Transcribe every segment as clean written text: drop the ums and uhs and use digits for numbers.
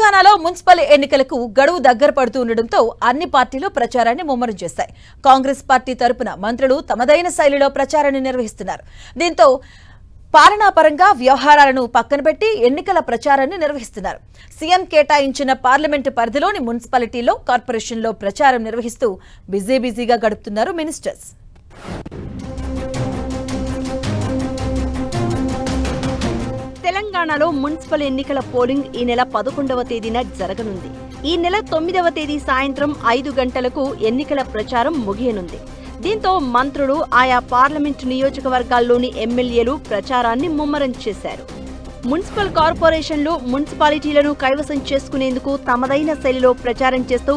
తెలంగాణలో మున్సిపల్ ఎన్నికలకు గడువు దగ్గర పడుతుండటంతో అన్ని పార్టీలు ప్రచారాన్ని ముమ్మరం చేశాయి. కాంగ్రెస్ పార్టీ తరపున మంత్రులు తమదైన శైలిలో ప్రచారాన్ని నిర్వహిస్తున్నారు. దీంతో పాలనాపరంగా వ్యవహారాలను పక్కనబెట్టి ఎన్నికల ప్రచారాన్ని నిర్వహిస్తున్నారు. సీఎం కేటాయించిన పార్లమెంటు పరిధిలోని మున్సిపాలిటీలో, కార్పొరేషన్లో ప్రచారం నిర్వహిస్తూ బిజీగా గడుపుతున్నారు మినిస్టర్స్. తెలంగాణలో మున్సిపల్ ఎన్నికల పోలింగ్ ఈ నెల 11వ తేదీన జరగనుంది. ఈ నెల 9వ తేదీ సాయంత్రం 5 గంటలకు ఎన్నికల ప్రచారం ముగియనుంది. దీంతో మంత్రులు ఆయా పార్లమెంటు నియోజకవర్గాల్లోని ఎమ్మెల్యేలు ప్రచారాన్ని ముమ్మరం చేశారు. మున్సిపల్ కార్పొరేషన్లు, మున్సిపాలిటీలను కైవసం చేసుకునేందుకు తమదైన శైలిలో ప్రచారం చేస్తూ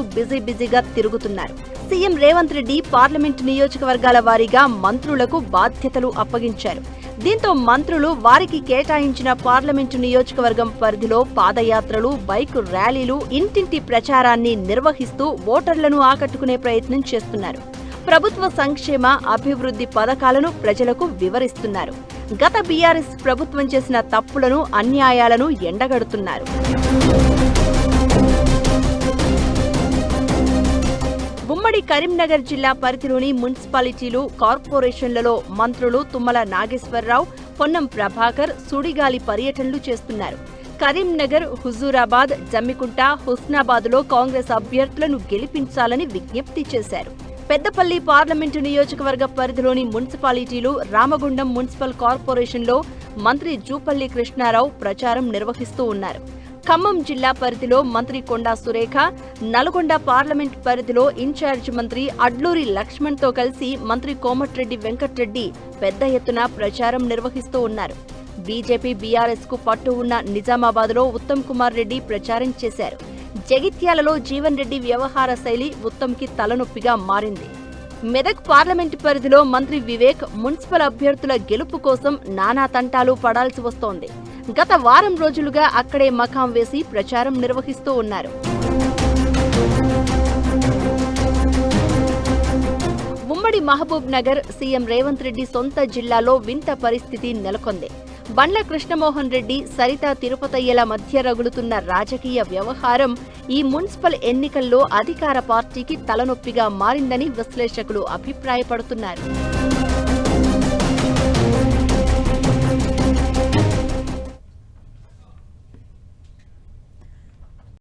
బిజీగా తిరుగుతున్నారు. సీఎం రేవంత్ రెడ్డి పార్లమెంటు నియోజకవర్గాల వారీగా మంత్రులకు బాధ్యతలు అప్పగించారు. దీంతో మంత్రులు వారికి కేటాయించిన పార్లమెంటు నియోజకవర్గం పరిధిలో పాదయాత్రలు, బైక్ ర్యాలీలు, ఇంటింటి ప్రచారాన్ని నిర్వహిస్తూ ఓటర్లను ఆకట్టుకునే ప్రయత్నం చేస్తున్నారు. ప్రభుత్వ సంక్షేమ, అభివృద్ధి పథకాలను ప్రజలకు వివరిస్తున్నారు. గత బీఆర్ఎస్ ప్రభుత్వం చేసిన తప్పులను, అన్యాయాలను ఎండగడుతున్నారు. ఉమ్మడి కరీంనగర్ జిల్లా పరిధిలోని మున్సిపాలిటీలు, కార్పొరేషన్లలో మంత్రులు తుమ్మల నాగేశ్వరరావు, పొన్నం ప్రభాకర్ సుడిగాలి పర్యటనలు చేస్తున్నారు. కరీంనగర్, హుజూరాబాద్, జమ్మికుంట, హుస్నాబాద్లో కాంగ్రెస్ అభ్యర్థులను గెలిపించాలని విజ్ఞప్తి చేశారు. పెద్దపల్లి పార్లమెంటు నియోజకవర్గ పరిధిలోని మున్సిపాలిటీలు, రామగుండం మున్సిపల్ కార్పొరేషన్లో మంత్రి జూపల్లి కృష్ణారావు ప్రచారం నిర్వహిస్తూ ఉన్నారు. ఖమ్మం జిల్లా పరిధిలో మంత్రి కొండా సురేఖ, నల్గొండ పార్లమెంట్ పరిధిలో ఇన్ఛార్జ్ మంత్రి అడ్లూరి లక్ష్మణ్తో కలిసి మంత్రి కోమటిరెడ్డి వెంకట్రెడ్డి పెద్ద ఎత్తున ప్రచారం నిర్వహిస్తూ ఉన్నారు. బీజేపీ, బీఆర్ఎస్ కు పట్టు ఉన్న నిజామాబాద్లో ఉత్తమ్ కుమార్ రెడ్డి ప్రచారం చేశారు. జగిత్యాలలో జీవన్ రెడ్డి వ్యవహార శైలి ఉత్తమ్కి తలనొప్పిగా మారింది. మెదక్ పార్లమెంటు పరిధిలో మంత్రి వివేక్ మున్సిపల్ అభ్యర్థుల గెలుపు కోసం నానా తంటాలు పడాల్సి వస్తోంది. గత వారం రోజులుగా అక్కడే మకాం వేసి ప్రచారం నిర్వహిస్తూ ఉన్నారు. ఉమ్మడి మహబూబ్ నగర్, సీఎం రేవంత్ రెడ్డి సొంత జిల్లాలో వింత పరిస్థితి నెలకొంది. బండ్ల కృష్ణమోహన్ రెడ్డి, సరితా తిరుపతయ్యల మధ్య రగులుతున్న రాజకీయ వ్యవహారం ఈ మున్సిపల్ ఎన్నికల్లో అధికార పార్టీకి తలనొప్పిగా మారిందని విశ్లేషకులు అభిప్రాయపడుతున్నారు.